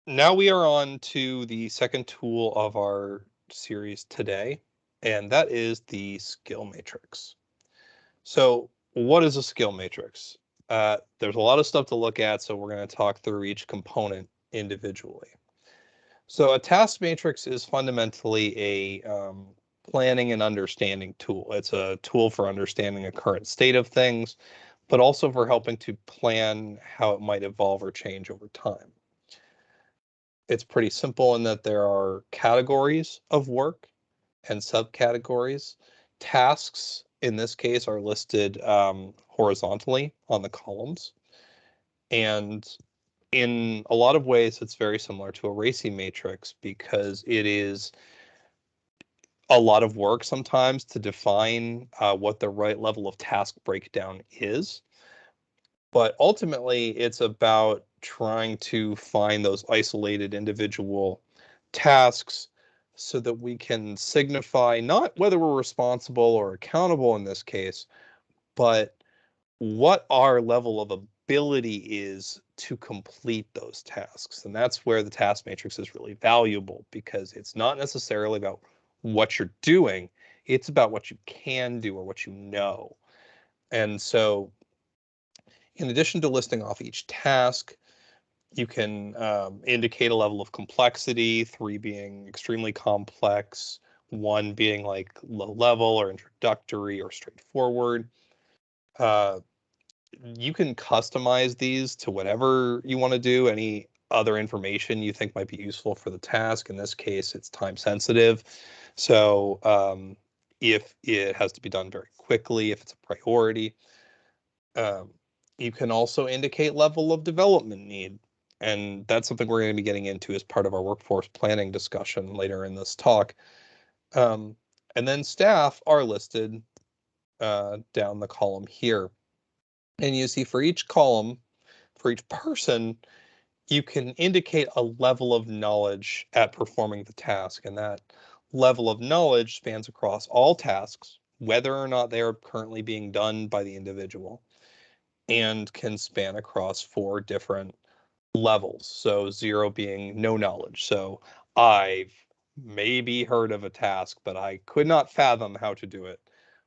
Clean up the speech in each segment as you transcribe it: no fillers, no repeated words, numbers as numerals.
Now we are on to the second tool of our series today, and that is the skill matrix. So what is a skill matrix? There's a lot of stuff to look at, so we're going to talk through each component individually. So a task matrix is fundamentally a planning and understanding tool. It's a tool for understanding a current state of things, but also for helping to plan how it might evolve or change over time. It's pretty simple in that there are categories of work and subcategories. Tasks, in this case, are listed horizontally on the columns. And in a lot of ways, it's very similar to a RACI matrix because it is a lot of work sometimes to define what the right level of task breakdown is. But ultimately, it's about trying to find those isolated individual tasks so that we can signify not whether we're responsible or accountable in this case, but what our level of ability is to complete those tasks. And that's where the task matrix is really valuable because it's not necessarily about what you're doing, it's about what you can do or what you know. And so, in addition to listing off each task, you can indicate a level of complexity, 3 being extremely complex, 1 being like low level or introductory or straightforward. Uh, you can customize these to whatever you want to do, any other information you think might be useful for the task. In this case, it's time sensitive. So if it has to be done very quickly, if it's a priority, um, you can also indicate level of development need. And that's something we're going to be getting into as part of our workforce planning discussion later in this talk. Um, and then staff are listed down the column here. And you see for each column, for each person, you can indicate a level of knowledge at performing the task. And that level of knowledge spans across all tasks, whether or not they are currently being done by the individual, and can span across 4 different levels. So 0 being no knowledge. So I've maybe heard of a task, but I could not fathom how to do it.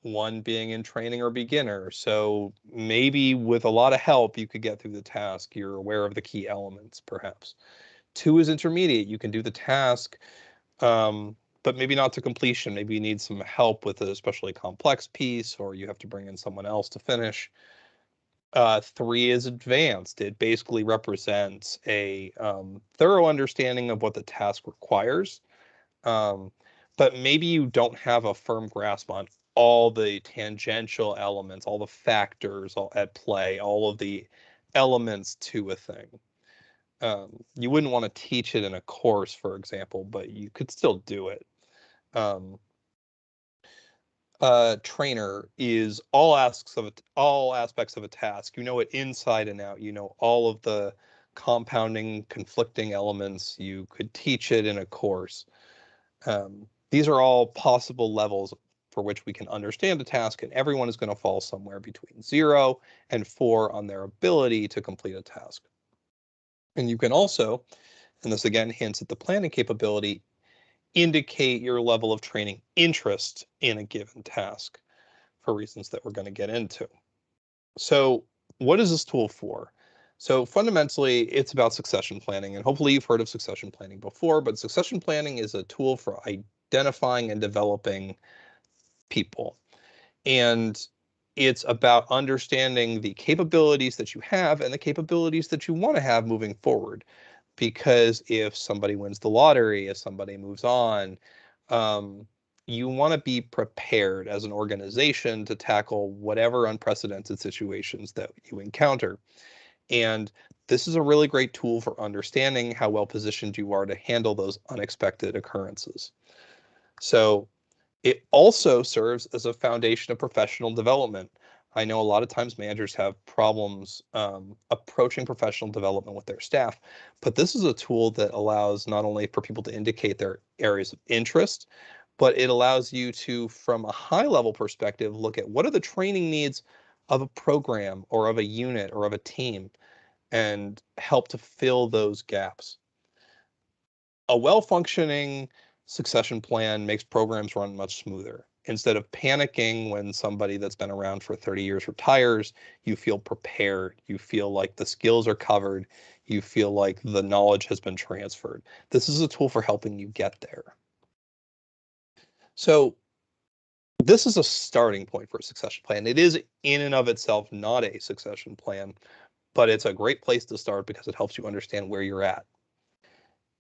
1 being in training or beginner. So maybe with a lot of help, you could get through the task. You're aware of the key elements, perhaps. 2 is intermediate. You can do the task, but maybe not to completion. Maybe you need some help with an especially complex piece, or you have to bring in someone else to finish. 3 is advanced. It basically represents a thorough understanding of what the task requires, um, but maybe you don't have a firm grasp on all the tangential elements, all the factors at play, all of the elements to a thing. You wouldn't want to teach it in a course, for example, but you could still do it. Um, Trainer is all aspects of a task. You know it inside and out. You know all of the compounding, conflicting elements. You could teach it in a course. These are all possible levels for which we can understand a task, and everyone is going to fall somewhere between 0 and 4 on their ability to complete a task. And you can also, and this again hints at the planning capability, indicate your level of training interest in a given task for reasons that we're going to get into. So what is this tool for? So fundamentally, it's about succession planning, and hopefully you've heard of succession planning before, but succession planning is a tool for identifying and developing people. And it's about understanding the capabilities that you have and the capabilities that you want to have moving forward. Because if somebody wins the lottery, if somebody moves on, um, you want to be prepared as an organization to tackle whatever unprecedented situations that you encounter. And this is a really great tool for understanding how well positioned you are to handle those unexpected occurrences. So it also serves as a foundation of professional development. I know a lot of times managers have problems approaching professional development with their staff, but this is a tool that allows not only for people to indicate their areas of interest, but it allows you to, from a high level perspective, look at what are the training needs of a program or of a unit or of a team and help to fill those gaps. A well-functioning succession plan makes programs run much smoother. Instead of panicking when somebody that's been around for 30 years retires, you feel prepared. You feel like the skills are covered. You feel like the knowledge has been transferred. This is a tool for helping you get there. So this is a starting point for a succession plan. It is in and of itself not a succession plan, but it's a great place to start because it helps you understand where you're at.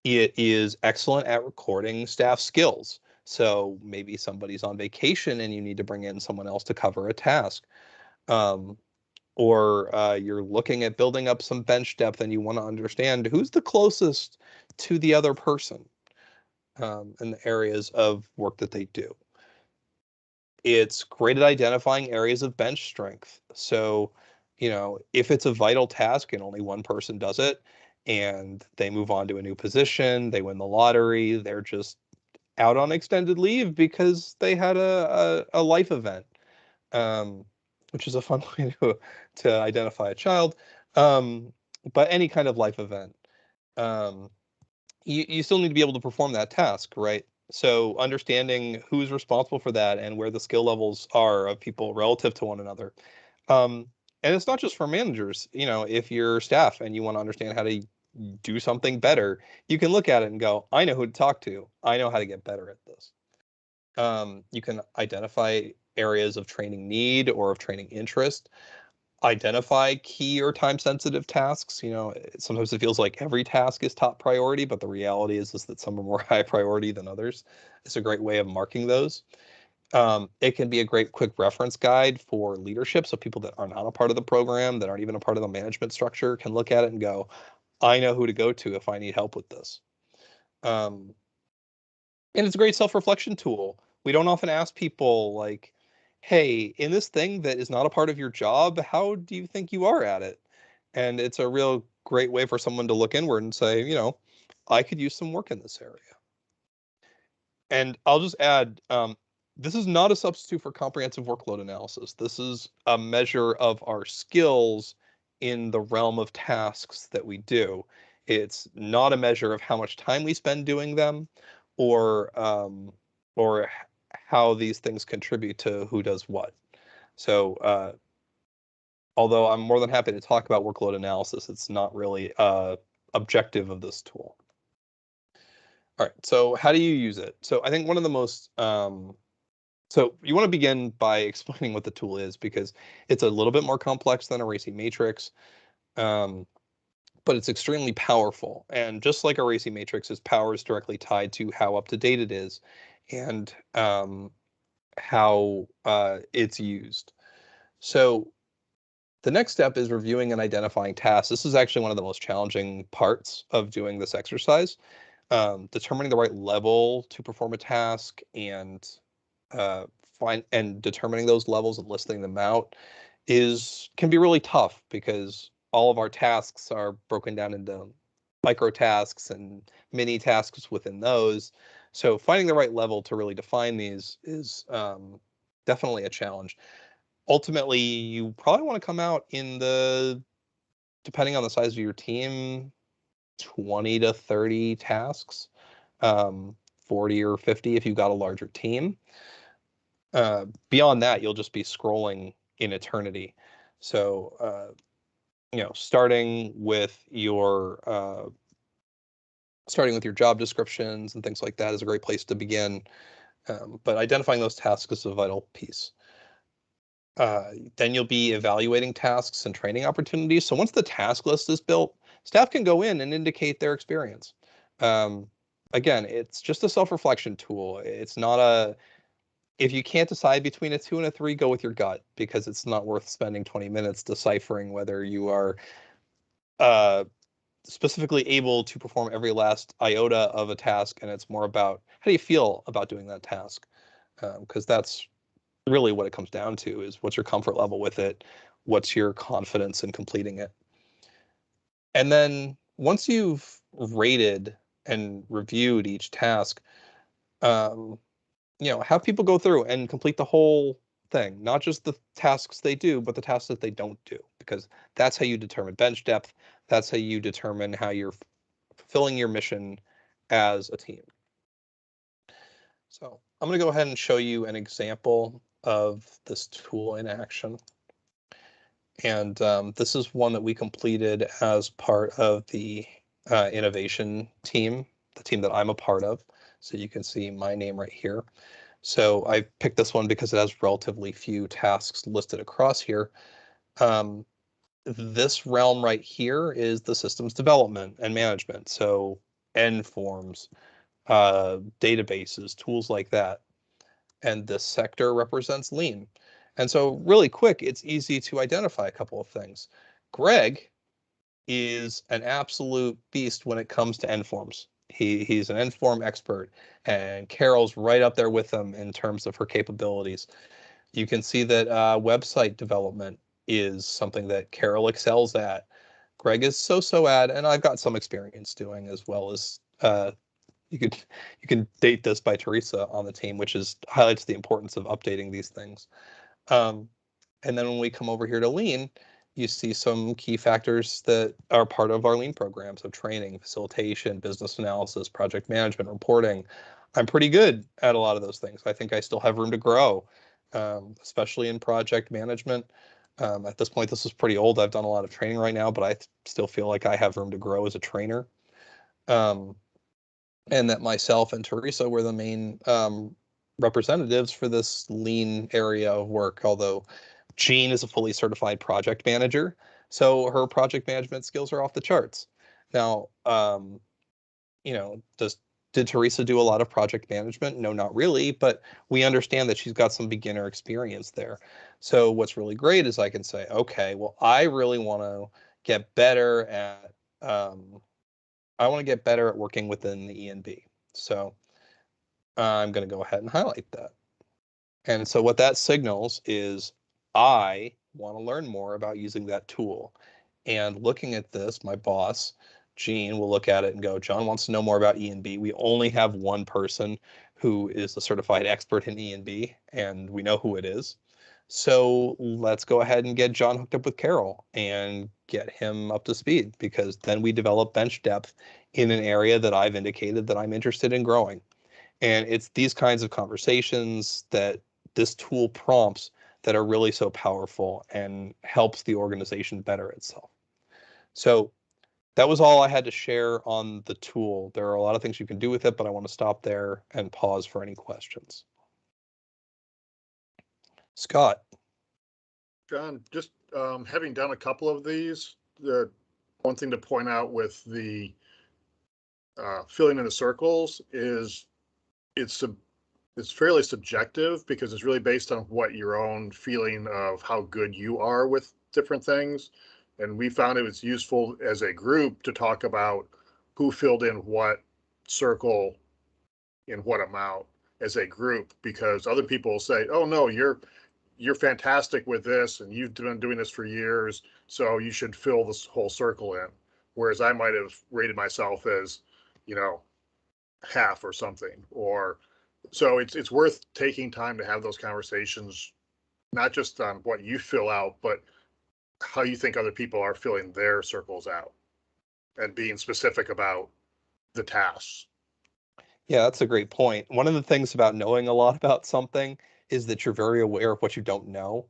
It is excellent at recording staff skills. So maybe somebody's on vacation and you need to bring in someone else to cover a task. Um, or you're looking at building up some bench depth and you want to understand who's the closest to the other person in the areas of work that they do. It's great at identifying areas of bench strength. So, if it's a vital task and only one person does it and they move on to a new position, they win the lottery, they're just out on extended leave because they had a life event, um, which is a fun way to identify a child. Um, but any kind of life event. Um, you still need to be able to perform that task, right? So understanding who's responsible for that and where the skill levels are of people relative to one another. Um, and it's not just for managers. If you're staff and you want to understand how to do something better, you can look at it and go, I know who to talk to. I know how to get better at this. You can identify areas of training need or of training interest, identify key or time sensitive tasks. Sometimes it feels like every task is top priority, but the reality is that some are more high priority than others. It's a great way of marking those. It can be a great quick reference guide for leadership. So people that are not a part of the program, that aren't even a part of the management structure, can look at it and go, I know who to go to if I need help with this. Um, and it's a great self-reflection tool. We don't often ask people like, hey, in this thing that is not a part of your job, how do you think you are at it? And it's a real great way for someone to look inward and say, I could use some work in this area. And I'll just add, this is not a substitute for comprehensive workload analysis. This is a measure of our skills in the realm of tasks that we do. It's not a measure of how much time we spend doing them, or or how these things contribute to who does what. So although I'm more than happy to talk about workload analysis, it's not really objective of this tool. All right, so how do you use it? So I think one of the most so you want to begin by explaining what the tool is, because it's a little bit more complex than a RACI matrix, but it's extremely powerful. And just like a RACI matrix, its power is directly tied to how up to date it is and how it's used. So the next step is reviewing and identifying tasks. This is actually one of the most challenging parts of doing this exercise. Determining the right level to perform a task and determining those levels and listing them out can be really tough, because all of our tasks are broken down into micro tasks and mini tasks within those. So finding the right level to really define these is definitely a challenge. Ultimately, you probably want to come out depending on the size of your team, 20 to 30 tasks, 40 or 50 if you've got a larger team. Beyond that, you'll just be scrolling in eternity. So, starting with your job descriptions and things like that is a great place to begin. But identifying those tasks is a vital piece. Then you'll be evaluating tasks and training opportunities. So once the task list is built, staff can go in and indicate their experience. Again, it's just a self-reflection tool. It's not if you can't decide between a 2 and a 3, go with your gut, because it's not worth spending 20 minutes deciphering whether you are specifically able to perform every last iota of a task. And it's more about how do you feel about doing that task, because that's really what it comes down to, is what's your comfort level with it, what's your confidence in completing it. And then once you've rated and reviewed each task, have people go through and complete the whole thing, not just the tasks they do, but the tasks that they don't do, because that's how you determine bench depth. That's how you determine how you're fulfilling your mission as a team. So I'm going to go ahead and show you an example of this tool in action. And this is one that we completed as part of the innovation team, the team that I'm a part of. So you can see my name right here. So I picked this one because it has relatively few tasks listed across here. This realm right here is the systems development and management. So end forms, databases, tools like that. And this sector represents lean. And so really quick, it's easy to identify a couple of things. Greg is an absolute beast when it comes to end forms. He's an end form expert, and Carol's right up there with him in terms of her capabilities. You can see that website development is something that Carol excels at. Greg is so at, and I've got some experience doing, as well as you can date this by Teresa on the team, which is highlights the importance of updating these things. And then when we come over here to lean, you see some key factors that are part of our lean program. So training, facilitation, business analysis, project management, reporting. I'm pretty good at a lot of those things. I think I still have room to grow, especially in project management. At this point, this is pretty old. I've done a lot of training right now, but I still feel like I have room to grow as a trainer. And that myself and Teresa were the main representatives for this lean area of work, although Jean is a fully certified project manager, so her project management skills are off the charts. Now, did Teresa do a lot of project management? No, not really, but we understand that she's got some beginner experience there. So what's really great is I can say, okay, well, I really want to get better at working within the E&B. So I'm going to go ahead and highlight that. And so what that signals is I want to learn more about using that tool. And looking at this, my boss, Gene, will look at it and go, John wants to know more about E&B. We only have one person who is a certified expert in E&B, and we know who it is. So let's go ahead and get John hooked up with Carol and get him up to speed, because then we develop bench depth in an area that I've indicated that I'm interested in growing. And it's these kinds of conversations that this tool prompts that are really so powerful and helps the organization better itself. So that was all I had to share on the tool. There are a lot of things you can do with it, but I want to stop there and pause for any questions. Scott. John, just having done a couple of these, the one thing to point out with the filling in the circles is it's fairly subjective, because it's really based on what your own feeling of how good you are with different things. And we found it was useful as a group to talk about who filled in what circle in what amount as a group, because other people will say, oh no, you're fantastic with this and you've been doing this for years, so you should fill this whole circle in. Whereas I might have rated myself as, half or something. Or so it's worth taking time to have those conversations, not just on what you fill out, but how you think other people are filling their circles out, and being specific about the tasks. Yeah, that's a great point. One of the things about knowing a lot about something is that you're very aware of what you don't know.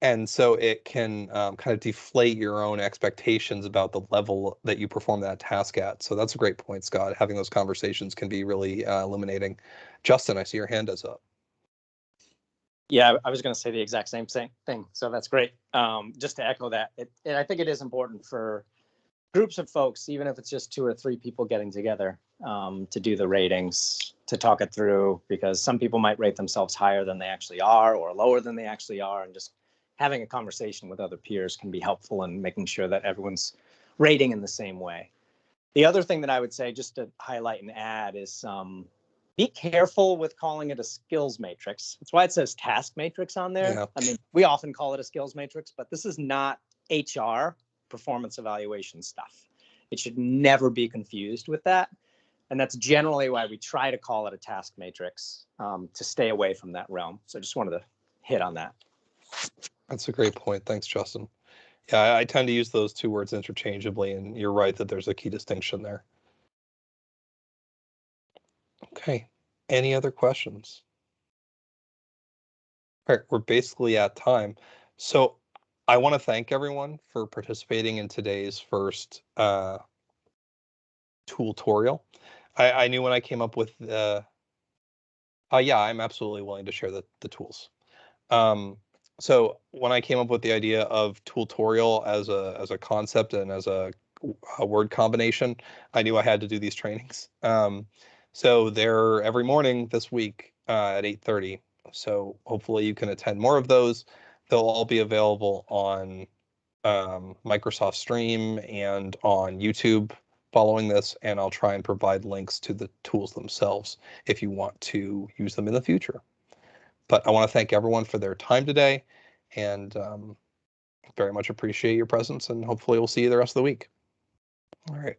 And so it can kind of deflate your own expectations about the level that you perform that task at. So that's a great point, Scott. Having those conversations can be really illuminating. Justin, I see your hand is up. Yeah, I was going to say the exact same thing. So that's great. Just to echo that, and I think it is important for groups of folks, even if it's just 2 or 3 people getting together, to do the ratings, to talk it through, because some people might rate themselves higher than they actually are or lower than they actually are. And just having a conversation with other peers can be helpful in making sure that everyone's rating in the same way. The other thing that I would say, just to highlight and add, is be careful with calling it a skills matrix. That's why it says task matrix on there. Yeah. I mean, we often call it a skills matrix, but this is not HR performance evaluation stuff. It should never be confused with that. And that's generally why we try to call it a task matrix, to stay away from that realm. So I just wanted to hit on that. That's a great point. Thanks, Justin. Yeah, I tend to use those 2 words interchangeably, and you're right that there's a key distinction there. Okay. Any other questions? All right, we're basically at time. So I want to thank everyone for participating in today's first Tool-torial. I knew when I came up with yeah, I'm absolutely willing to share the tools. So when I came up with the idea of Tool-torial as a concept and as a word combination, I knew I had to do these trainings. So they're every morning this week at 8:30. So hopefully you can attend more of those. They'll all be available on Microsoft Stream and on YouTube following this, and I'll try and provide links to the tools themselves if you want to use them in the future. But I want to thank everyone for their time today, and very much appreciate your presence, and hopefully we'll see you the rest of the week. All right.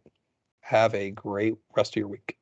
Have a great rest of your week.